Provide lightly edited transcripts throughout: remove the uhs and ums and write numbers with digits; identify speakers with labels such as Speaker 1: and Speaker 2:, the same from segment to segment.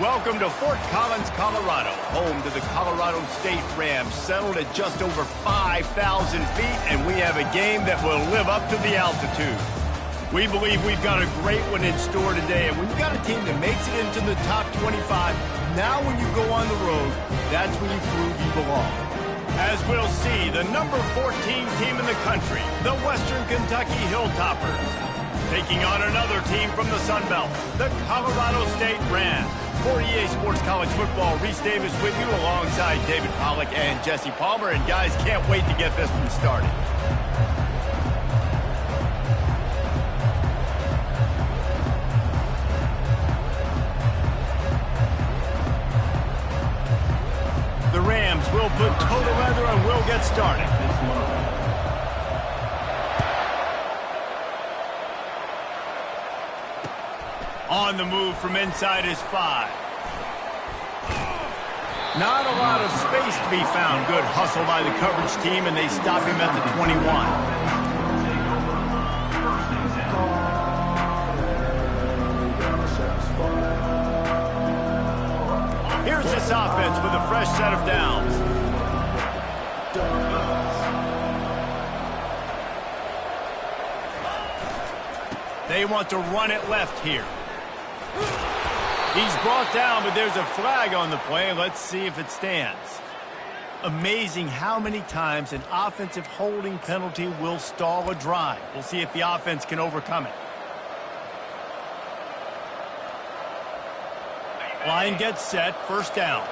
Speaker 1: Welcome to Fort Collins, Colorado, home to the Colorado State Rams, settled at just over 5,000 feet, and we have a game that will live up to the altitude. We believe we've got a great one in store today, and we've got a team that makes it into the top 25. Now when you go on the road, that's when you prove you belong. As we'll see, the number 14 team in the country, the Western Kentucky Hilltoppers, taking on another team from the Sun Belt, the Colorado State Rams. For EA Sports College Football, Reese Davis with you alongside David Pollack and Jesse Palmer. And guys, can't wait to get this one started. The Rams will put total leather and we'll get started. On the move from inside his 5. Not a lot of space to be found. Good hustle by the coverage team, and they stop him at the 21. Here's this offense with a fresh set of downs. They want to run it left here. He's brought down, but there's a flag on the play. Let's see if it stands. Amazing how many times an offensive holding penalty will stall a drive. We'll see if the offense can overcome it. Line gets set, first down.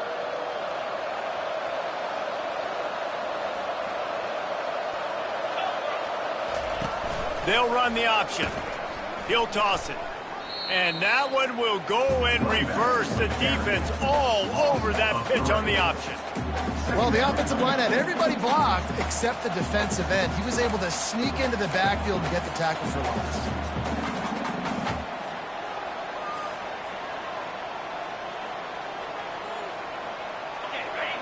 Speaker 1: They'll run the option. He'll toss it. And that one will go in reverse. The defense all over that pitch on the option.
Speaker 2: Well, the offensive line had everybody blocked except the defensive end. He was able to sneak into the backfield and get the tackle for loss.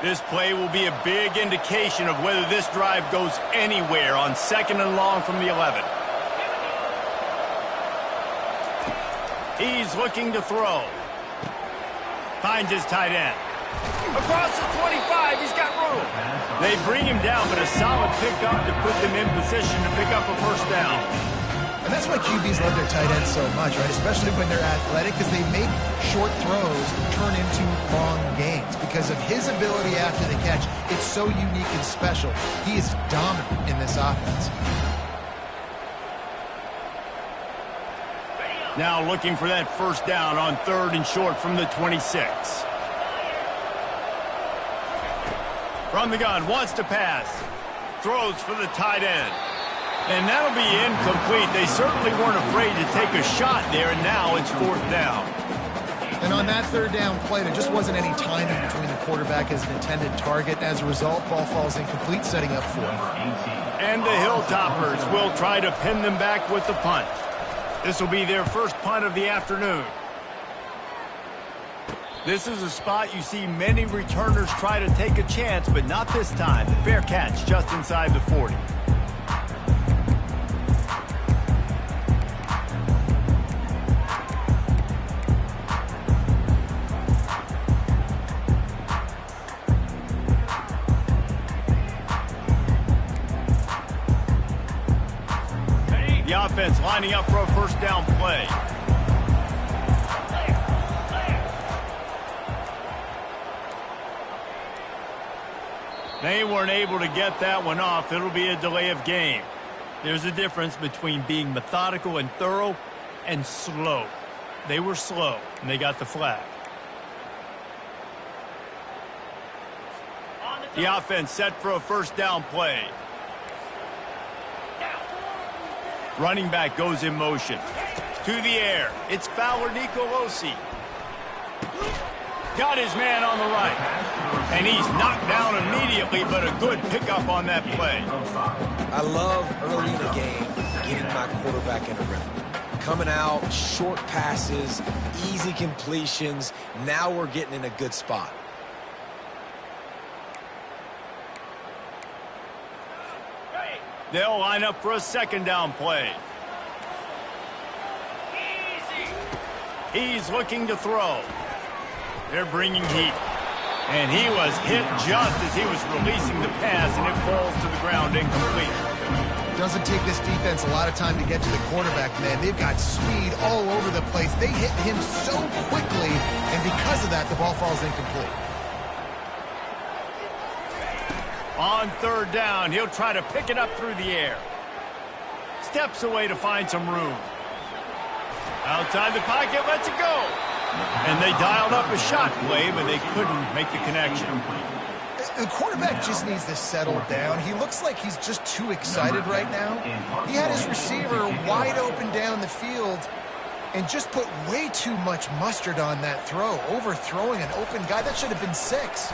Speaker 1: This play will be a big indication of whether this drive goes anywhere on 2nd and long from the 11. He's looking to throw. Finds his tight end. Across the 25, he's got room. They bring him down, but a solid pickup to put them in position to pick up a first down.
Speaker 2: And that's why QBs love their tight ends so much, right? Especially when they're athletic, because they make short throws turn into long gains. Because of his ability after the catch, it's so unique and special. He is dominant in this offense.
Speaker 1: Now looking for that first down on 3rd and short from the 26. From the gun, wants to pass. Throws for the tight end. And that'll be incomplete. They certainly weren't afraid to take a shot there, and now it's 4th down.
Speaker 2: And on that 3rd down play, there just wasn't any timing between the quarterback and his intended target. As a result, ball falls incomplete, setting up 4th.
Speaker 1: And the Hilltoppers will try to pin them back with the punt. This will be their first punt of the afternoon. This is a spot you see many returners try to take a chance, but not this time. The fair catch just inside the 40. The offense lining up for a first down play. They weren't able to get that one off. It'll be a delay of game. There's a difference between being methodical and thorough and slow. They were slow, and they got the flag. The offense set for a first down play. Running back goes in motion. To the air. It's Fowler Nicolosi. Got his man on the right. And he's knocked down immediately, but a good pickup on that play.
Speaker 3: I love early in the game getting my quarterback in a rhythm. Coming out, short passes, easy completions. Now we're getting in a good spot.
Speaker 1: They'll line up for a second down play. He's looking to throw. They're bringing heat. And he was hit just as he was releasing the pass, and it falls to the ground incomplete.
Speaker 2: Doesn't take this defense a lot of time to get to the quarterback, man. They've got speed all over the place. They hit him so quickly, and because of that, the ball falls incomplete.
Speaker 1: On third down, he'll try to pick it up through the air. Steps away to find some room. Outside the pocket, lets it go. And they dialed up a shot play, but they couldn't make the connection.
Speaker 2: The quarterback just needs to settle down. He looks like he's just too excited right now. He had his receiver wide open down the field and just put way too much mustard on that throw, overthrowing an open guy. That should have been 6.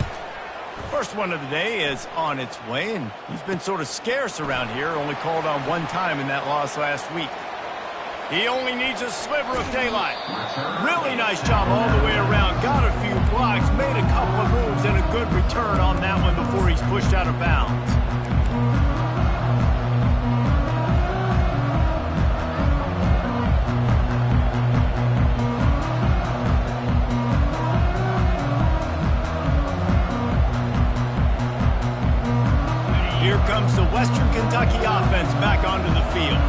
Speaker 1: First one of the day is on its way, and he's been sort of scarce around here, only called on one time in that loss last week. He only needs a sliver of daylight. Really nice job all the way around. Got a few blocks, made a couple of moves, and a good return on that one before he's pushed out of bounds. Here comes the Western Kentucky offense back onto the field.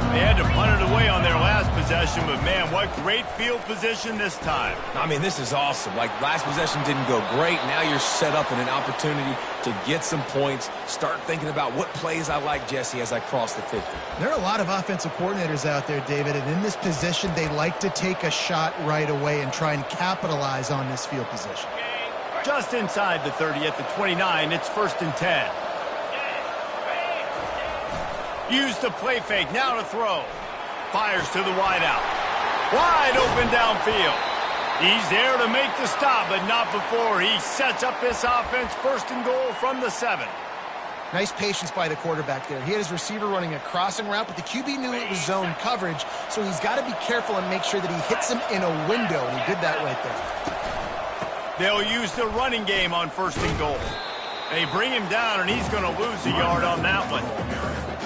Speaker 1: They had to punt it away on their last possession, but man, what great field position this time.
Speaker 3: I mean, this is awesome. Like, last possession didn't go great. Now you're set up in an opportunity to get some points. Start thinking about what plays I like, Jesse, as I cross the 50.
Speaker 2: There are a lot of offensive coordinators out there, David, and in this position, they like to take a shot right away and try and capitalize on this field position.
Speaker 1: Just inside the 30 at the 29, it's 1st and 10. Use the play fake, now to throw. Fires to the wideout. Wide open downfield. He's there to make the stop, but not before he sets up this offense. 1st and goal from the 7.
Speaker 2: Nice patience by the quarterback there. He had his receiver running a crossing route, but the QB knew it was zone coverage, so he's got to be careful and make sure that he hits him in a window, and he did that right there.
Speaker 1: They'll use the running game on 1st and goal. They bring him down, and he's going to lose a yard on that one.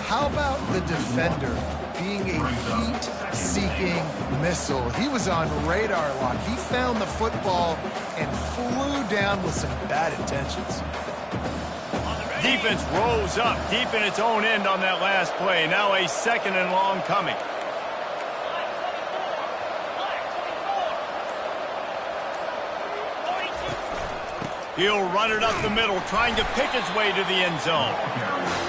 Speaker 2: How about the defender being a heat-seeking missile? He was on radar lock. He found the football and flew down with some bad intentions.
Speaker 1: Defense rose up deep in its own end on that last play. Now a 2nd and long coming. He'll run it up the middle, trying to pick his way to the end zone.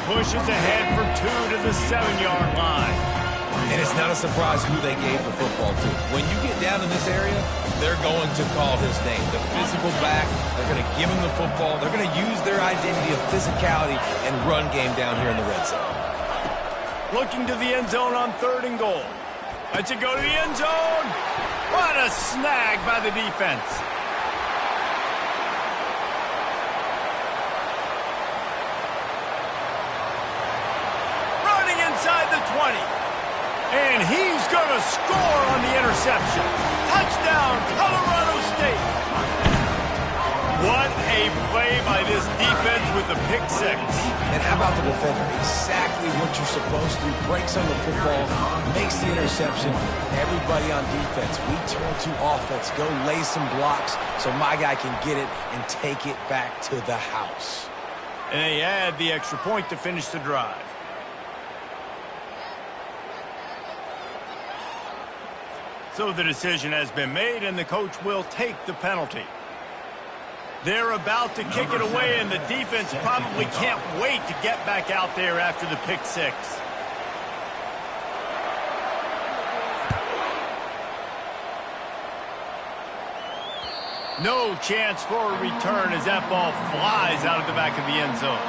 Speaker 1: Pushes ahead for 2 to the 7-yard line.
Speaker 3: And it's not a surprise who they gave the football to. When you get down in this area, they're going to call his name. The physical back, they're going to give him the football. They're going to use their identity of physicality and run game down here in the red zone.
Speaker 1: Looking to the end zone on 3rd and goal. Lets it go to the end zone. What a snag by the defense. Inside the 20. And he's going to score on the interception. Touchdown, Colorado State. What a play by this defense with the pick 6.
Speaker 3: And how about the defender? Exactly what you're supposed to. Breaks on the football, makes the interception. Everybody on defense, we turn to offense. Go lay some blocks so my guy can get it and take it back to the house.
Speaker 1: And they add the extra point to finish the drive. So the decision has been made, and the coach will take the penalty. They're about to kick it away, and the defense probably can't wait to get back out there after the pick 6. No chance for a return as that ball flies out of the back of the end zone.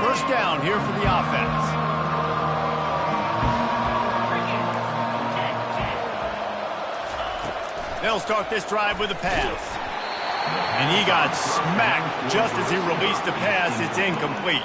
Speaker 1: First down here for the offense. They'll start this drive with a pass. And he got smacked just as he released the pass. It's incomplete.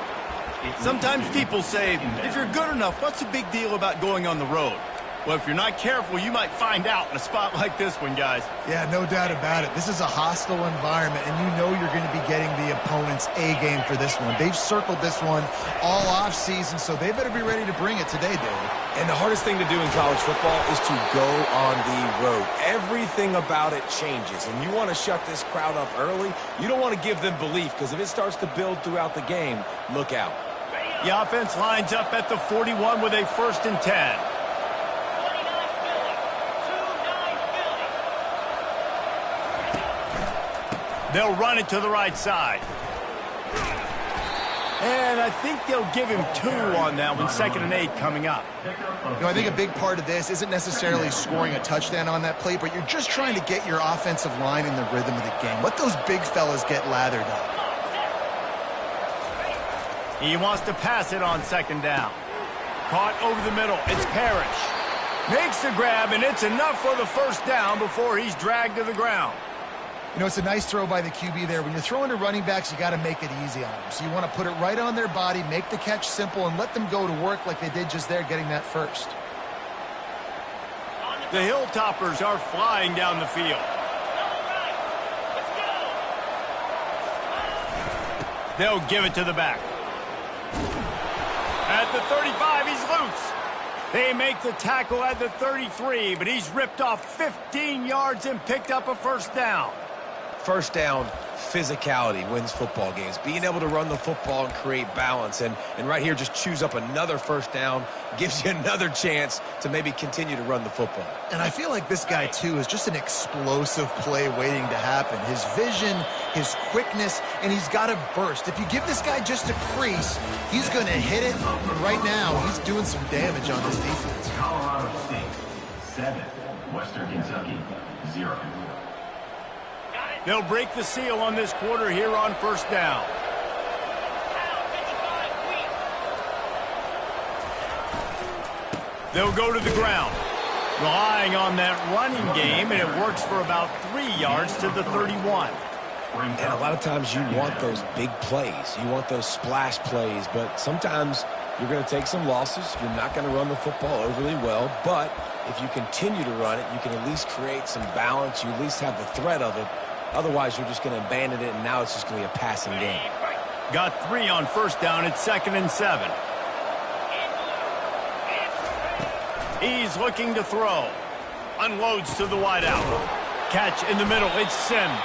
Speaker 1: Sometimes people say, if you're good enough, what's the big deal about going on the road? Well, if you're not careful, you might find out in a spot like this one, guys.
Speaker 2: Yeah, no doubt about it. This is a hostile environment, and you know you're going to be getting the opponent's A game for this one. They've circled this one all off season, so they better be ready to bring it today, David.
Speaker 3: And the hardest thing to do in college football is to go on the road. Everything about it changes, and you want to shut this crowd up early. You don't want to give them belief, because if it starts to build throughout the game, look out.
Speaker 1: The offense lines up at the 41 with a 1st and 10. They'll run it to the right side. And I think they'll give him 2 on that one, 2nd and 8 coming up.
Speaker 2: You know, I think a big part of this isn't necessarily scoring a touchdown on that play, but you're just trying to get your offensive line in the rhythm of the game. Let those big fellas get lathered up.
Speaker 1: He wants to pass it on 2nd down. Caught over the middle. It's Parrish. Makes the grab, and it's enough for the 1st down before he's dragged to the ground.
Speaker 2: You know, it's a nice throw by the QB there. When you're throwing to running backs, you got to make it easy on them. So you want to put it right on their body, make the catch simple, and let them go to work like they did just there, getting that 1st.
Speaker 1: The Hilltoppers are flying down the field. They'll give it to the back. At the 35, he's loose. They make the tackle at the 33, but he's ripped off 15 yards and picked up a 1st down.
Speaker 3: 1st down, physicality wins football games. Being able to run the football and create balance. And right here, just choose up another 1st down, gives you another chance to maybe continue to run the football.
Speaker 2: And I feel like this guy, too, is just an explosive play waiting to happen. His vision, his quickness, and he's got a burst. If you give this guy just a crease, he's going to hit it. And right now, he's doing some damage on this defense.
Speaker 4: Colorado State, 7. Western Kentucky, 0.
Speaker 1: They'll break the seal on this quarter here on 1st down. They'll go to the ground, relying on that running game, and it works for about 3 yards to the 31.
Speaker 3: And a lot of times you want those big plays. You want those splash plays, but sometimes you're going to take some losses. You're not going to run the football overly well, but if you continue to run it, you can at least create some balance. You at least have the threat of it. Otherwise, you're just going to abandon it, and now it's just going to be a passing game.
Speaker 1: Got 3 on 1st down. It's 2nd and 7. He's looking to throw. Unloads to the wideout. Catch in the middle. It's Sims.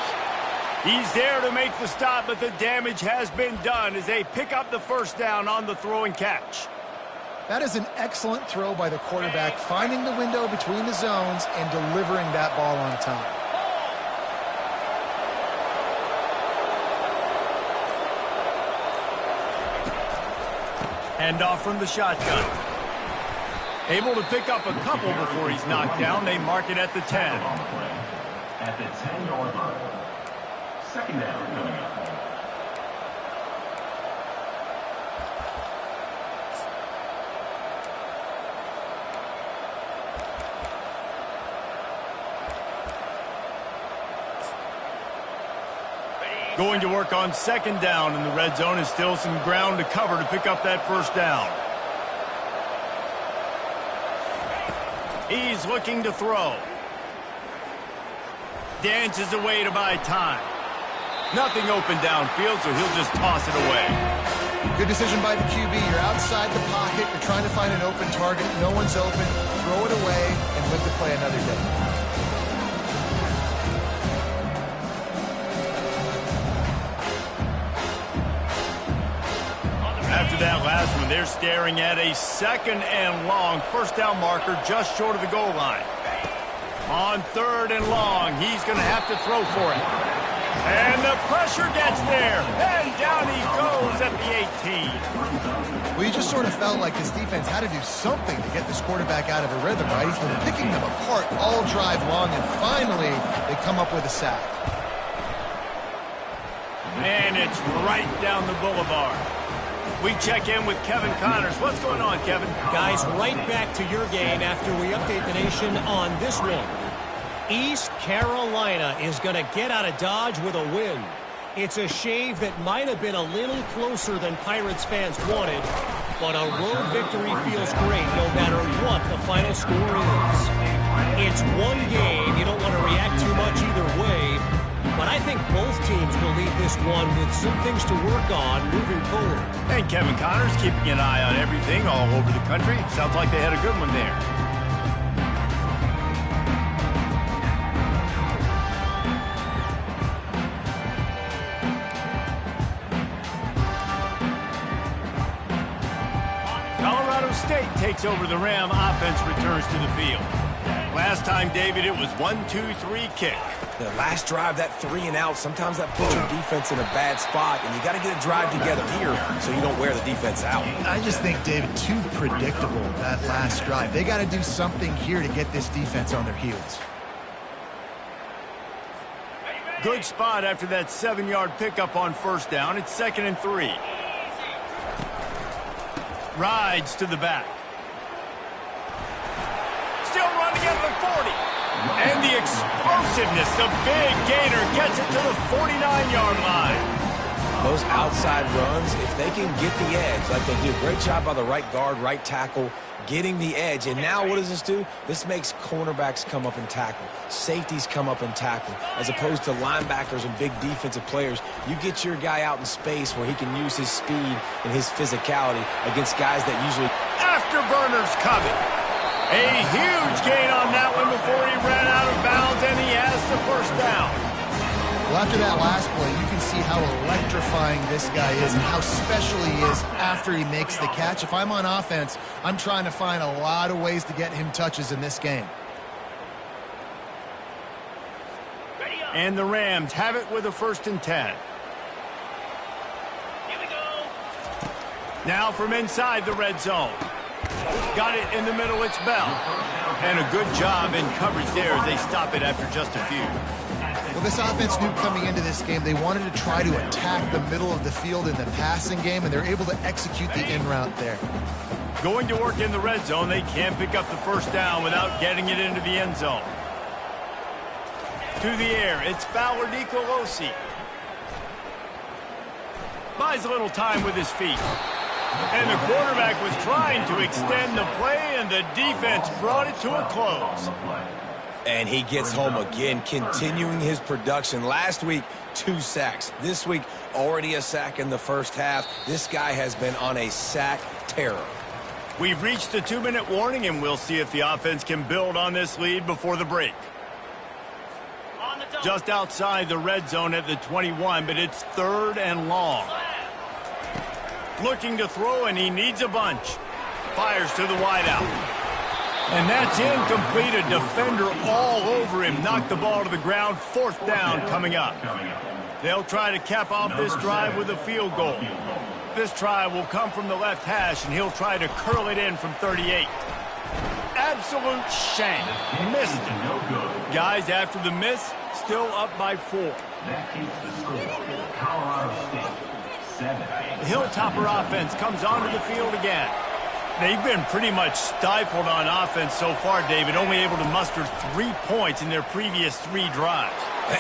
Speaker 1: He's there to make the stop, but the damage has been done as they pick up the 1st down on the throw and catch.
Speaker 2: That is an excellent throw by the quarterback, finding the window between the zones and delivering that ball on time.
Speaker 1: Handoff from the shotgun. Able to pick up a couple before he's knocked down. They mark it at the 10.
Speaker 4: At the 10-yard line. 2nd down coming up.
Speaker 1: Going to work on 2nd down in the red zone, and still some ground to cover to pick up that 1st down. He's looking to throw. Dances away to buy time. Nothing open downfield, so he'll just toss it away.
Speaker 2: Good decision by the QB. You're outside the pocket. You're trying to find an open target. No one's open. Throw it away and live to play another day.
Speaker 1: After that last one, they're staring at a 2nd and long. 1st down marker just short of the goal line. On 3rd and long, he's going to have to throw for it. And the pressure gets there. And down he goes at the 18.
Speaker 2: Well, you just sort of felt like this defense had to do something to get this quarterback out of a rhythm, right? He's been picking them apart all drive long, and finally they come up with a sack.
Speaker 1: And it's right down the boulevard. We check in with Kevin Connors. What's going on, Kevin?
Speaker 5: Guys, right back to your game after we update the nation on this one. East Carolina is going to get out of Dodge with a win. It's a shave that might have been a little closer than Pirates fans wanted, but a road victory feels great no matter what the final score is. It's one game. You don't want to react too much either way, but I think both teams will leave this one with some things to work on moving forward.
Speaker 1: And Kevin Connors keeping an eye on everything all over the country. Sounds like they had a good one there. Colorado State takes over the Ram. Offense returns to the field. Last time, David, it was 1-2-3 kick.
Speaker 3: The last drive, that 3 and out, sometimes that puts your defense in a bad spot, and you got to get a drive together here so you don't wear the defense out.
Speaker 2: I just think, David, too predictable, that last drive. They got to do something here to get this defense on their heels.
Speaker 1: Good spot after that 7-yard pickup on first down. It's 2nd and 3. Rides to the back. Still running at the 40. And the explosiveness, the big gainer gets it to the 49-yard line.
Speaker 3: Those outside runs, if they can get the edge, like they do, great job by the right guard, right tackle, getting the edge. And now what does this do? This makes cornerbacks come up and tackle. Safeties come up and tackle. As opposed to linebackers and big defensive players, you get your guy out in space where he can use his speed and his physicality against guys that usually...
Speaker 1: Afterburners coming. A huge gain on that one before he ran out of bounds, and he has the first down.
Speaker 2: Well, after that last play, you can see how electrifying this guy is and how special he is after he makes the catch. If I'm on offense, I'm trying to find a lot of ways to get him touches in this game.
Speaker 1: And the Rams have it with a 1st and 10. Now from inside the red zone. Got it in the middle, it's Bell. And a good job in coverage there as they stop it after just a few.
Speaker 2: Well, this offense knew coming into this game they wanted to try to attack the middle of the field in the passing game, and they're able to execute the in route there.
Speaker 1: Going to work in the red zone, they can't pick up the first down without getting it into the end zone. To the air, it's Fowler Nicolosi. Buys a little time with his feet. And the quarterback was trying to extend the play, and the defense brought it to a close.
Speaker 3: And he gets home again, continuing his production. Last week, 2 sacks. This week, already a sack in the first half. This guy has been on a sack terror.
Speaker 1: We've reached the 2-minute warning, and we'll see if the offense can build on this lead before the break. Just outside the red zone at the 21, but it's 3rd and long. Looking to throw, and he needs a bunch. Fires to the wideout. And that's incomplete. A defender all over him. Knocked the ball to the ground. 4th down coming up. They'll try to cap off this drive with a field goal. This try will come from the left hash, and he'll try to curl it in from 38. Absolute shank. Missed it. Guys, after the miss, still up by 4.
Speaker 4: That keeps the score. Colorado State, 7.
Speaker 1: The Hilltopper offense comes onto the field again. They've been pretty much stifled on offense so far, David, only able to muster 3 points in their previous 3 drives.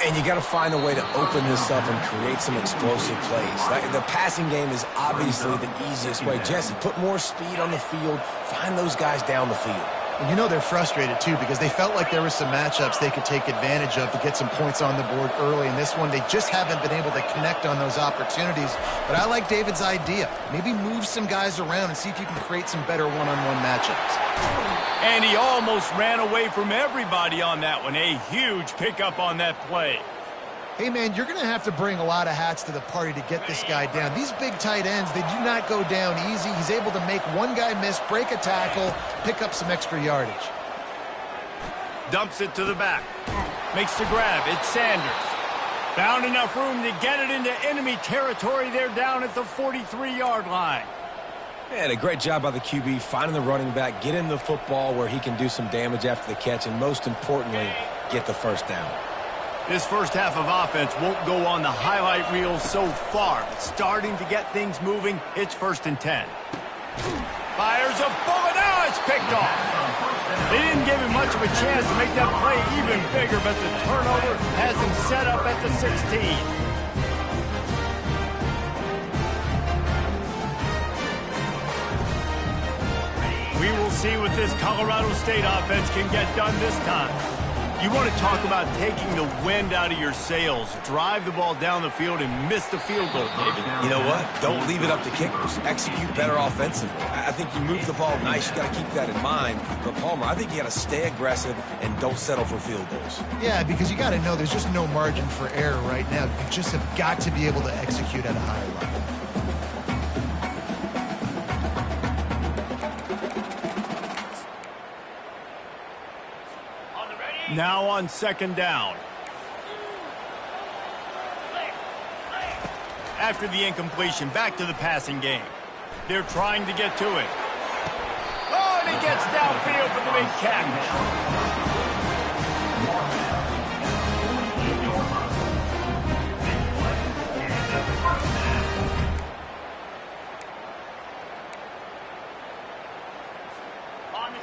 Speaker 3: And you got to find a way to open this up and create some explosive plays. The passing game is obviously the easiest way. Jesse, put more speed on the field. Find those guys down the field.
Speaker 2: And you know they're frustrated, too, because they felt like there were some matchups they could take advantage of to get some points on the board early. In this one, they just haven't been able to connect on those opportunities. But I like David's idea. Maybe move some guys around and see if you can create some better one-on-one matchups.
Speaker 1: And he almost ran away from everybody on that one. A huge pickup on that play.
Speaker 2: Hey, man, you're going to have to bring a lot of hats to the party to get this guy down. These big tight ends, they do not go down easy. He's able to make one guy miss, break a tackle, pick up some extra yardage.
Speaker 1: Dumps it to the back. Makes the grab. It's Sanders. Found enough room to get it into enemy territory. They're down at the 43-yard line.
Speaker 3: And a great job by the QB finding the running back, getting the football where he can do some damage after the catch, and most importantly, get the first down.
Speaker 1: This first half of offense won't go on the highlight reel so far, but starting to get things moving. It's 1st and 10. Fires a bullet. Now it's picked off. They didn't give him much of a chance to make that play even bigger, but the turnover has him set up at the 16. We will see what this Colorado State offense can get done this time. You want to talk about taking the wind out of your sails. Drive the ball down the field and miss the field goal, David.
Speaker 3: You know what? Don't leave it up to kickers. Execute better offensively. I think you move the ball nice. You got to keep that in mind. But, Palmer, I think you got to stay aggressive and don't settle for field goals.
Speaker 2: Yeah, because you got to know there's just no margin for error right now. You just have got to be able to execute at a higher level.
Speaker 1: Now on second down. After the incompletion, back to the passing game. They're trying to get to it. Oh, and he gets downfield for the big catch.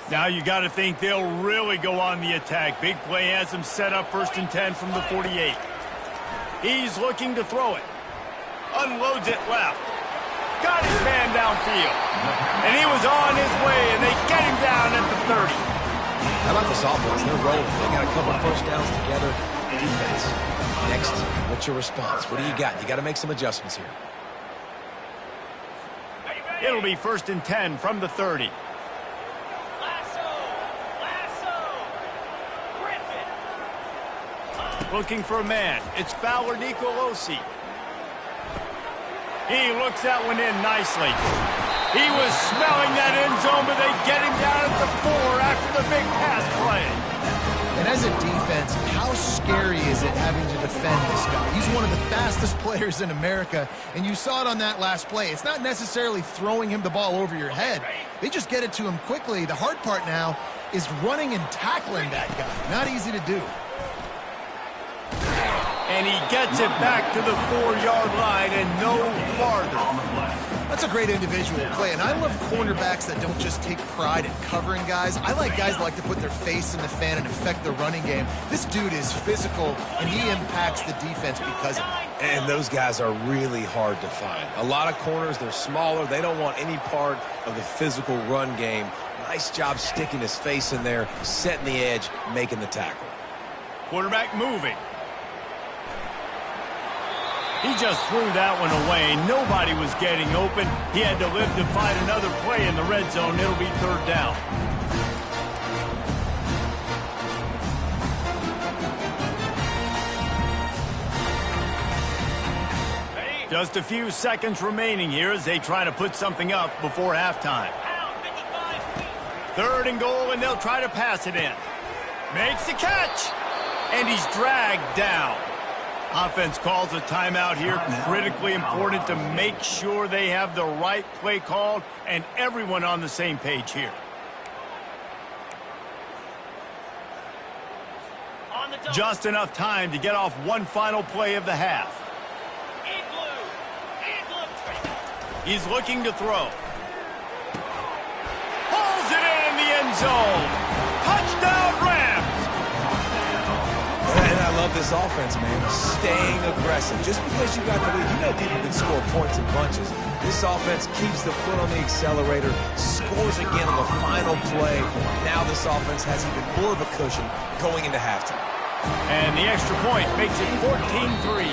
Speaker 1: Now you got to think they'll really go on the attack. Big play has him set up 1st and 10 from the 48. He's looking to throw it. Unloads it left. Got his man downfield. And he was on his way, and they get him down at the 30.
Speaker 3: How about this offense? They're rolling. They got a couple first downs together. Defense. Next, what's your response? What do you got? You got to make some adjustments here.
Speaker 1: It'll be 1st and 10 from the 30. Looking for a man. It's Fowler Nicolosi. He looks that one in nicely. He was smelling that end zone, but they get him down at the 4 after the big pass play.
Speaker 2: And as a defense, how scary is it having to defend this guy? He's one of the fastest players in America, and you saw it on that last play. It's not necessarily throwing him the ball over your head. They just get it to him quickly. The hard part now is running and tackling that guy. Not easy to do.
Speaker 1: And he gets it back to the 4-yard line and no farther.
Speaker 2: That's a great individual play, and I love cornerbacks that don't just take pride in covering guys. I like guys that like to put their face in the fan and affect the running game. This dude is physical, and he impacts the defense because of it.
Speaker 3: And those guys are really hard to find. A lot of corners, they're smaller. They don't want any part of the physical run game. Nice job sticking his face in there, setting the edge, making the tackle.
Speaker 1: Quarterback moving. He just threw that one away. Nobody was getting open. He had to live to find another play in the red zone. It'll be 3rd down. Just a few seconds remaining here as they try to put something up before halftime. 3rd and goal, and they'll try to pass it in. Makes the catch, and he's dragged down. Offense calls a timeout here. Critically important to make sure they have the right play called and everyone on the same page here. Just enough time to get off one final play of the half. He's looking to throw. Pulls it in the end zone. Touchdown, Rams!
Speaker 3: And I love this offense, man. Staying aggressive. Just because you got the lead, you know people can score points in bunches. This offense keeps the foot on the accelerator, scores again on the final play. Now this offense has even more of a cushion going into halftime.
Speaker 1: And the extra point makes it 14-3.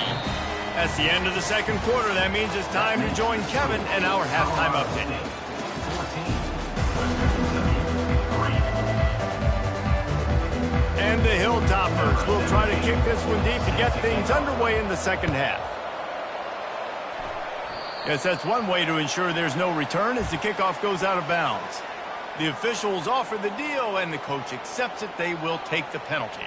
Speaker 1: That's the end of the second quarter. That means it's time to join Kevin and our halftime update. And the Hilltoppers will try to kick this one deep to get things underway in the second half. Yes, that's one way to ensure there's no return as the kickoff goes out of bounds. The officials offer the deal, and the coach accepts it. They will take the penalty.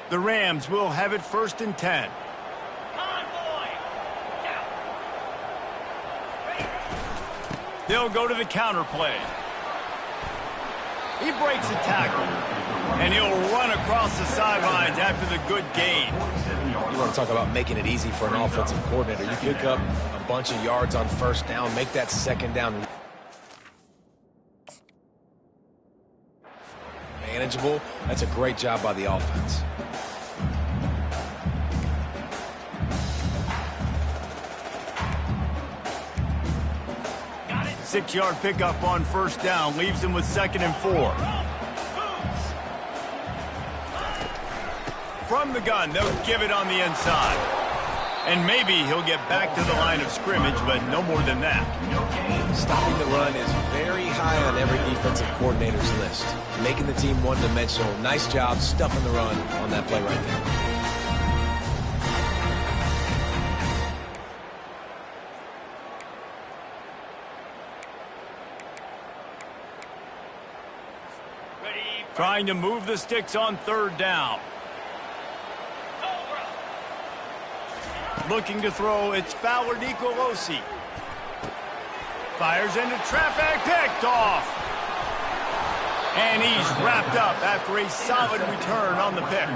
Speaker 1: The Rams will have it 1st and 10. They'll go to the counter play. He breaks a tackle, and he'll run across the sidelines after the good gain.
Speaker 3: You want to talk about making it easy for an offensive coordinator. You pick up a bunch of yards on 1st down, make that 2nd down manageable. That's a great job by the offense.
Speaker 1: 6-yard pickup on first down leaves him with 2nd and 4. From the gun, they'll give it on the inside. And maybe he'll get back to the line of scrimmage, but no more than that.
Speaker 3: Stopping the run is very high on every defensive coordinator's list. Making the team one-dimensional. Nice job stuffing the run on that play right there.
Speaker 1: Trying to move the sticks on 3rd down. Looking to throw, it's Fowler Nicolosi. Fires into traffic, picked off. And he's wrapped up after a solid return on the pick.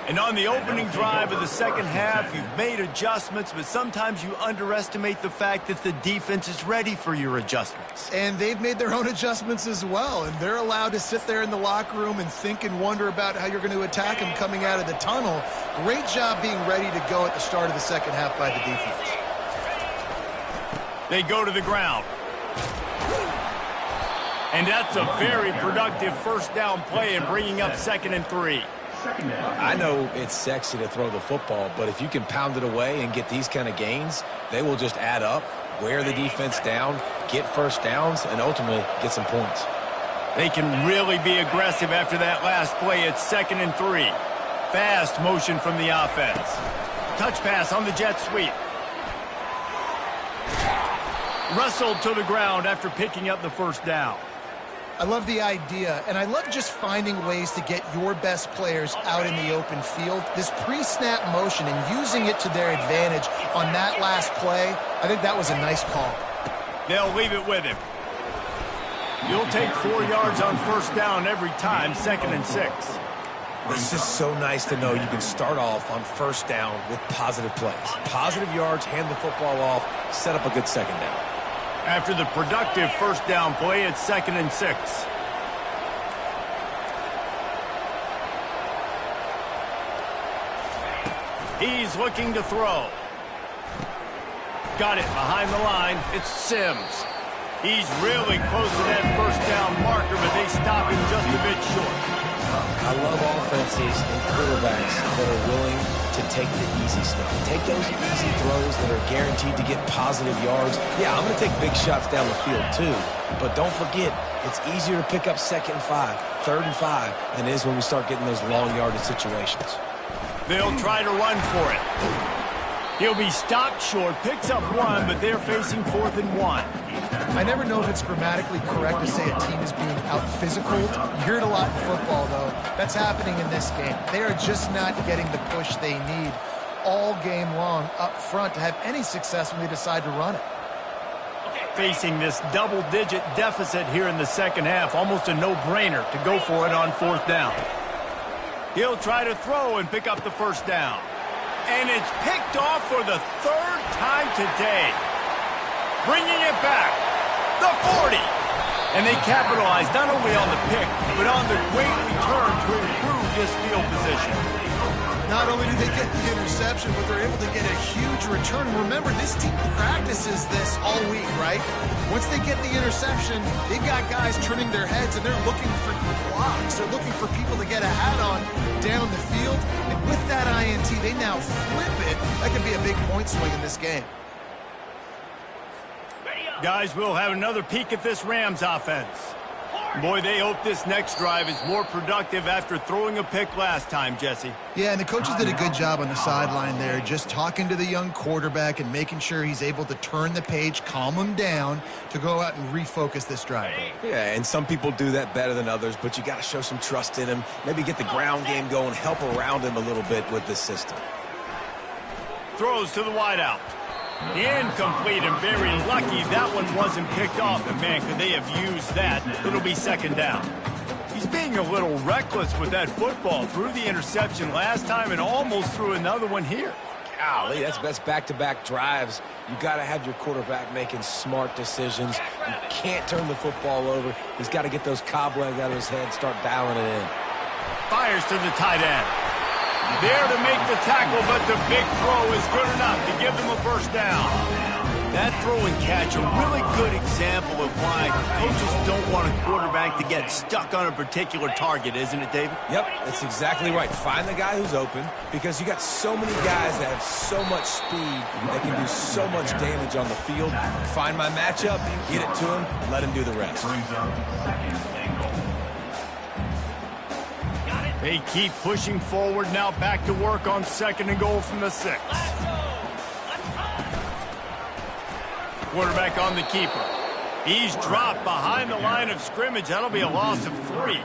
Speaker 1: And on the opening drive of the second half, you've made adjustments, but sometimes you underestimate the fact that the defense is ready for your adjustments.
Speaker 2: And they've made their own adjustments as well, and they're allowed to sit there in the locker room and think and wonder about how you're going to attack them coming out of the tunnel. Great job being ready to go at the start of the second half by the defense.
Speaker 1: They go to the ground. And that's a very productive first down play and bringing up 2nd and 3.
Speaker 3: I know it's sexy to throw the football, but if you can pound it away and get these kind of gains, they will just add up, wear the defense down, get first downs, and ultimately get some points.
Speaker 1: They can really be aggressive after that last play. It's 2nd and 3. Fast motion from the offense. Touch pass on the jet sweep. Wrestled to the ground after picking up the first down.
Speaker 2: I love the idea, and I love just finding ways to get your best players out in the open field. This pre-snap motion and using it to their advantage on that last play, I think that was a nice call.
Speaker 1: They'll leave it with him. You'll take 4 yards on first down every time, 2nd and 6.
Speaker 3: It's just so nice to know you can start off on first down with positive plays. Positive yards, hand the football off, set up a good second down.
Speaker 1: After the productive first down play, it's 2nd and 6. He's looking to throw. Got it behind the line. It's Sims. He's really close to that first down marker, but they stop him just a bit short.
Speaker 3: I love offenses and quarterbacks that are willing to take the easy stuff. Take those easy throws that are guaranteed to get positive yards. Yeah, I'm going to take big shots down the field too, but don't forget, it's easier to pick up 2nd and 5, 3rd and 5 than it is when we start getting those long yardage situations.
Speaker 1: They'll try to run for it. He'll be stopped short, picks up 1, but they're facing 4th and 1.
Speaker 2: I never know if it's grammatically correct to say a team is being out-physicaled. You hear it a lot in football, though. That's happening in this game. They are just not getting the push they need all game long up front to have any success when they decide to run it.
Speaker 1: Facing this double-digit deficit here in the second half, almost a no-brainer to go for it on 4th down. He'll try to throw and pick up the first down. And it's picked off for the 3rd time today. Bringing it back. The 40. And they capitalize not only on the pick, but on the great return to improve this field position.
Speaker 2: Not only do they get the interception, but they're able to get a huge return. Remember, this team practices this all week, right? Once they get the interception, they've got guys turning their heads, and they're looking for blocks. They're looking for people to get a hat on down the field. And with that INT, they now flip it. That could be a big point swing in this game.
Speaker 1: Guys, we'll have another peek at this Rams offense. Boy, they hope this next drive is more productive after throwing a pick last time, Jesse.
Speaker 2: Yeah, and the coaches did a good job on the sideline there, just talking to the young quarterback and making sure he's able to turn the page, calm him down to go out and refocus this drive.
Speaker 3: Yeah, and some people do that better than others, but you got to show some trust in him. Maybe get the ground game going, help around him a little bit with this system.
Speaker 1: Throws to the wideout. Incomplete, and very lucky that one wasn't picked off. And man, could they have used that? It'll be 2nd down. He's being a little reckless with that football. Threw the interception last time and almost threw another one here.
Speaker 3: Golly, that's back-to-back drives. You got to have your quarterback making smart decisions. You can't turn the football over. He's got to get those cobwebs out of his head, start dialing it in.
Speaker 1: Fires to the tight end. There to make the tackle, but the big throw is good enough to give them a first down. That throw and catch, a really good example of why coaches don't want a quarterback to get stuck on a particular target, isn't it, David?
Speaker 3: Yep, that's exactly right. Find the guy who's open, because you got so many guys that have so much speed that can do so much damage on the field. Find my matchup, get it to him, and let him do the rest.
Speaker 1: They keep pushing forward now, back to work on 2nd and goal from the 6. Quarterback on the keeper. He's dropped behind the line of scrimmage. That'll be a loss of 3.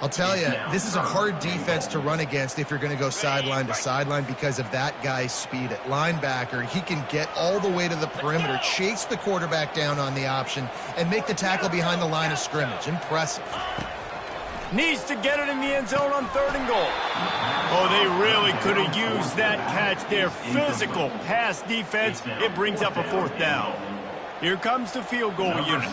Speaker 2: I'll tell you, this is a hard defense to run against if you're going to go sideline to sideline because of that guy's speed at linebacker. He can get all the way to the perimeter, chase the quarterback down on the option, and make the tackle behind the line of scrimmage. Impressive.
Speaker 1: Needs to get it in the end zone on 3rd and goal. Oh, they really could have used that catch there. Physical pass defense. It brings up a 4th down. Here comes the field goal unit.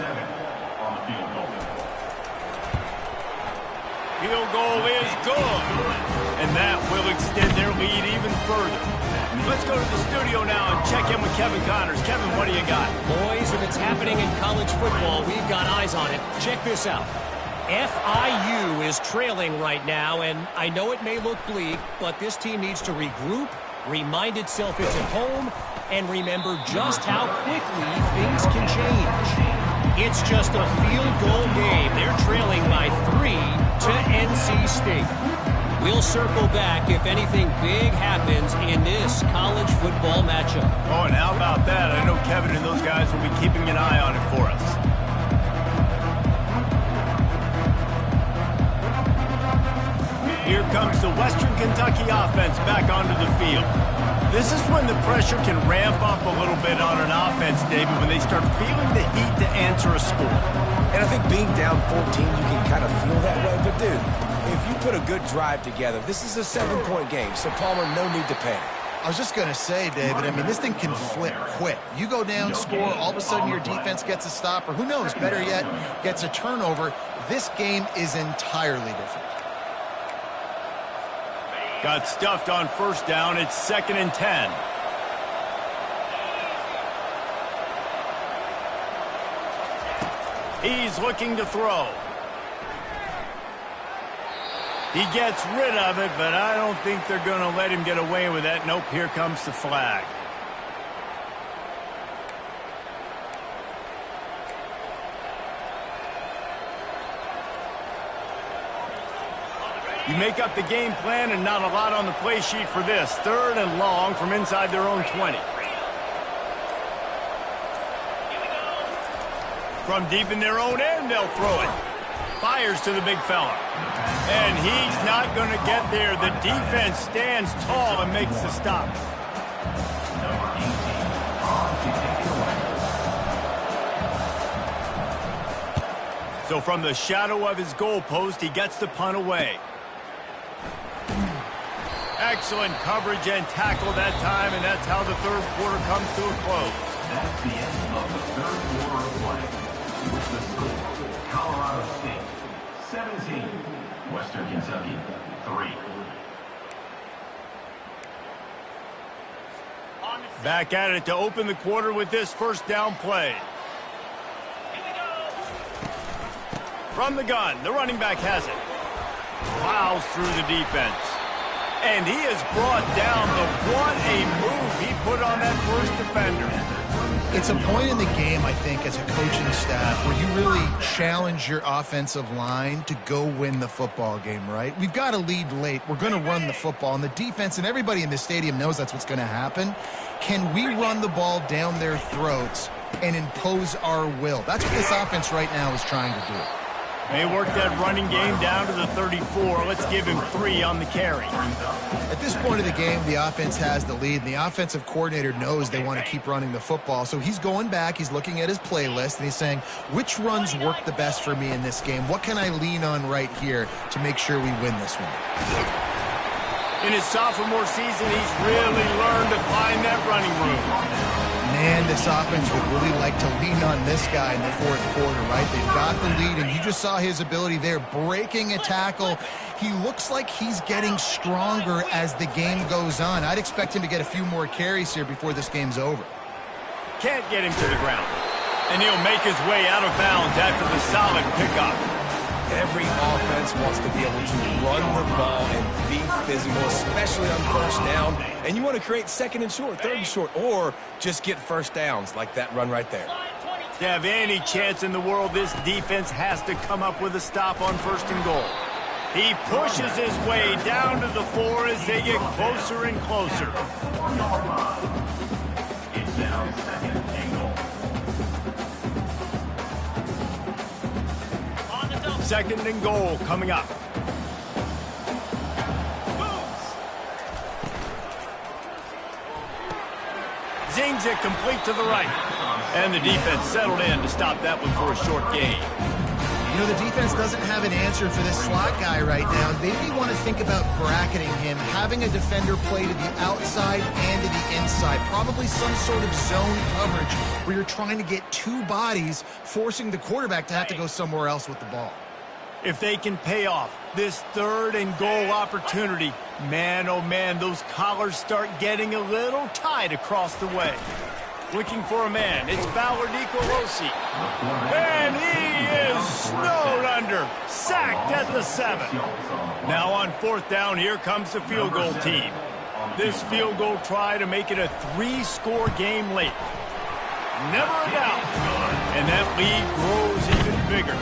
Speaker 1: Field goal is good. And that will extend their lead even further. Let's go to the studio now and check in with Kevin Connors. Kevin, what do you got?
Speaker 5: Boys, if it's happening in college football, we've got eyes on it. Check this out. FIU is trailing right now, and I know it may look bleak, but this team needs to regroup, remind itself it's at home, and remember just how quickly things can change. It's just a field goal game. They're trailing by 3 to NC State. We'll circle back if anything big happens in this college football matchup.
Speaker 1: Oh, and how about that? I know Kevin and those guys will be keeping an eye on it for us. Here comes the Western Kentucky offense back onto the field. This is when the pressure can ramp up a little bit on an offense, David, when they start feeling the heat to answer a score.
Speaker 3: And I think being down 14, you can kind of feel that way. But, dude, if you put a good drive together, this is a 7-point game, so Palmer, no need to panic.
Speaker 2: I was just going to say, David, I mean, this thing can flip quick. You go down, score, all of a sudden your defense gets a stop, or who knows, better yet, gets a turnover. This game is entirely different.
Speaker 1: Got stuffed on 1st down. It's 2nd and 10. He's looking to throw. He gets rid of it, but I don't think they're going to let him get away with that. Nope, here comes the flag. You make up the game plan and not a lot on the play sheet for this. 3rd and long from inside their own 20. From deep in their own end, they'll throw it. Fires to the big fella. And he's not going to get there. The defense stands tall and makes the stop. So from the shadow of his goalpost, he gets the punt away. Excellent coverage and tackle that time, and that's how the 3rd quarter comes to a close.
Speaker 4: That's the end of the 3rd quarter of play. With the score, Colorado State 17, Western Kentucky 3.
Speaker 1: Back at it to open the quarter with this 1st down play. From the gun, the running back has it. Plows through the defense. And he has brought down what a move he put on that 1st defender.
Speaker 2: It's a point in the game, I think, as a coaching staff where you really challenge your offensive line to go win the football game, right? We've got a lead late. We're going to run the football. And the defense and everybody in the stadium knows that's what's going to happen. Can we run the ball down their throats and impose our will? That's what this offense right now is trying to do.
Speaker 1: They work that running game down to the 34. Let's give him 3 on the carry.
Speaker 2: At this point of the game, the offense has the lead, and the offensive coordinator knows they want to keep running the football. So he's going back, he's looking at his playlist, and he's saying, which runs work the best for me in this game? What can I lean on right here to make sure we win this one?
Speaker 1: In his sophomore season, he's really learned to find that running room.
Speaker 2: Man, this offense would really like to lean on this guy in the 4th quarter, right? They've got the lead, and you just saw his ability there, breaking a tackle. He looks like he's getting stronger as the game goes on. I'd expect him to get a few more carries here before this game's over.
Speaker 1: can't get him to the ground. And he'll make his way out of bounds after the solid pickup.
Speaker 3: Every offense wants to be able to run the ball and be physical, especially on first down. And you want to create second and short, third and short, or just get first downs like that run right there.
Speaker 1: To have any chance in the world, this defense has to come up with a stop on first and goal. He pushes his way down to the 4 as they get closer and closer.
Speaker 4: It's now second and goal.
Speaker 1: Second and goal coming up. Zings it complete to the right. And the defense settled in to stop that one for a short gain.
Speaker 2: You know, the defense doesn't have an answer for this slot guy right now. They may want to think about bracketing him, having a defender play to the outside and to the inside. Probably some sort of zone coverage where you're trying to get two bodies, forcing the quarterback to have to go somewhere else with the ball.
Speaker 1: If they can pay off this third and goal opportunity, man, oh man, those collars start getting a little tight across the way. Looking for a man, it's Ballard Nicolosi. And he is snowed under, sacked at the 7. Now on 4th down, here comes the field goal team. This field goal try to make it a 3-score game late. Never a doubt. And that lead grows even bigger.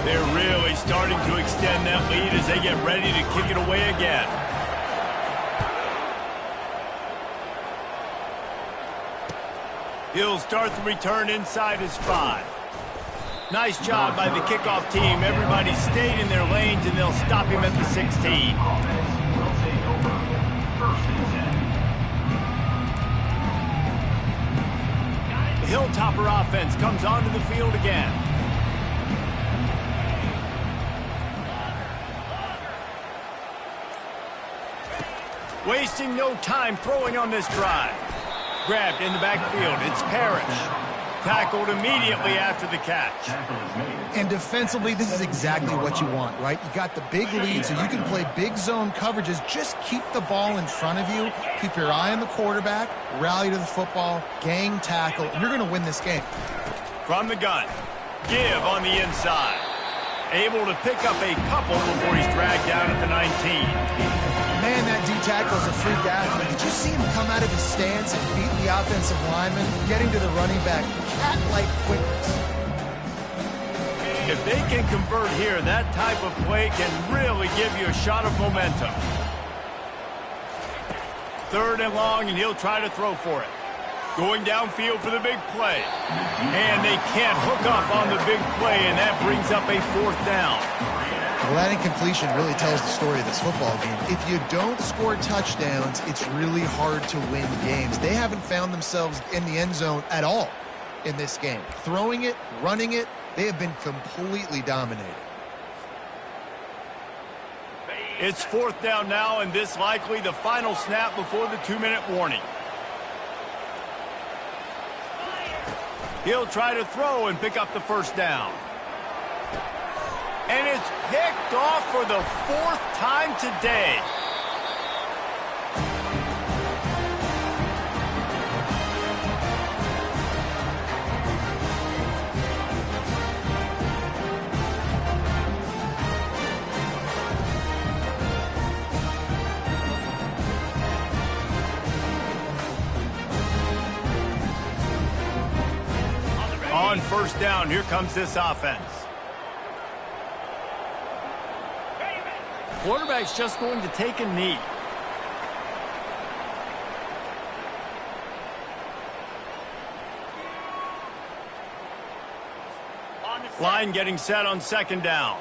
Speaker 1: They're really starting to extend that lead as they get ready to kick it away again. He'll start the return inside his 5. Nice job by the kickoff team. Everybody stayed in their lanes, and they'll stop him at the 16. The Hilltopper offense comes onto the field again. Wasting no time throwing on this drive. Grabbed in the backfield. It's Parrish. Tackled immediately after the catch.
Speaker 2: And defensively, this is exactly what you want, right? You got the big lead, so you can play big zone coverages. Just keep the ball in front of you. Keep your eye on the quarterback. Rally to the football. Gang tackle. And you're going to win this game.
Speaker 1: From the gun. Give on the inside. Able to pick up a couple before he's dragged down at the 19.
Speaker 2: Man, that D-tackle is a freak athlete. Did you see him come out of his stance and beat the offensive lineman, getting to the running back? Cat-like quickness.
Speaker 1: If they can convert here, that type of play can really give you a shot of momentum. 3rd and long, and he'll try to throw for it. Going downfield for the big play. And they can't hook up on the big play, and that brings up a 4th down.
Speaker 2: Well, that incompletion really tells the story of this football game. If you don't score touchdowns, it's really hard to win games. They haven't found themselves in the end zone at all in this game. Throwing it, running it, they have been completely dominated.
Speaker 1: It's 4th down now, and this likely the final snap before the 2-minute warning. He'll try to throw and pick up the 1st down. And it's picked off for the 4th time today. On 1st down, here comes this offense. Quarterback's just going to take a knee. Line getting set on 2nd down.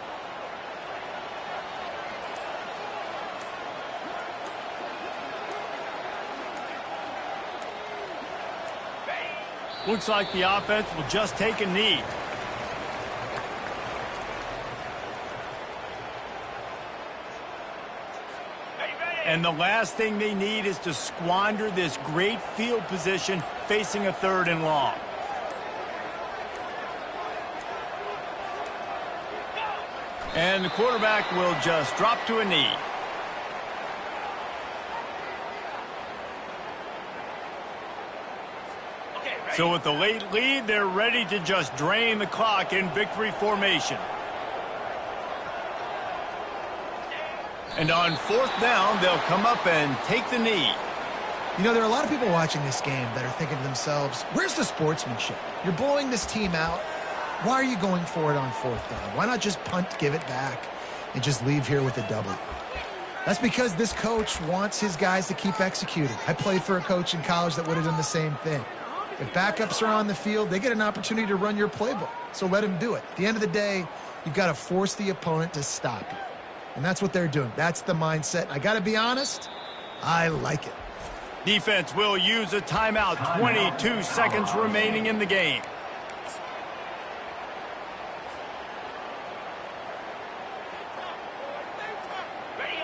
Speaker 1: Looks like the offense will just take a knee. And the last thing they need is to squander this great field position facing a 3rd and long. And the quarterback will just drop to a knee. So with the late lead, they're ready to just drain the clock in victory formation. And on 4th down, they'll come up and take the knee.
Speaker 2: You know, there are a lot of people watching this game that are thinking to themselves, where's the sportsmanship? You're blowing this team out. Why are you going for it on 4th down? Why not just punt, give it back, and just leave here with a W? That's because this coach wants his guys to keep executing. I played for a coach in college that would have done the same thing. If backups are on the field, they get an opportunity to run your playbook. So let them do it. At the end of the day, you've got to force the opponent to stop you. And that's what they're doing. That's the mindset. I got to be honest, I like it.
Speaker 1: Defense will use a timeout. 22 seconds remaining in the game.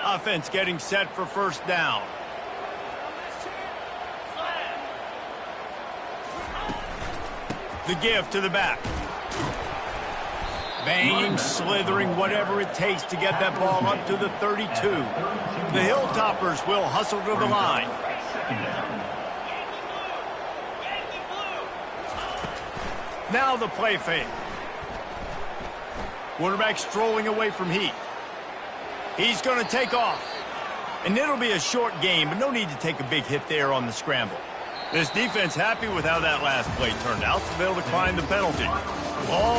Speaker 1: Offense getting set for 1st down. The give to the back. Banging, slithering, whatever it takes to get that ball up to the 32. The Hilltoppers will hustle to the line. Now the play fake. Quarterback strolling away from heat. He's going to take off. And it'll be a short game, but no need to take a big hit there on the scramble. This defense happy with how that last play turned out, so they'll decline the penalty. Ball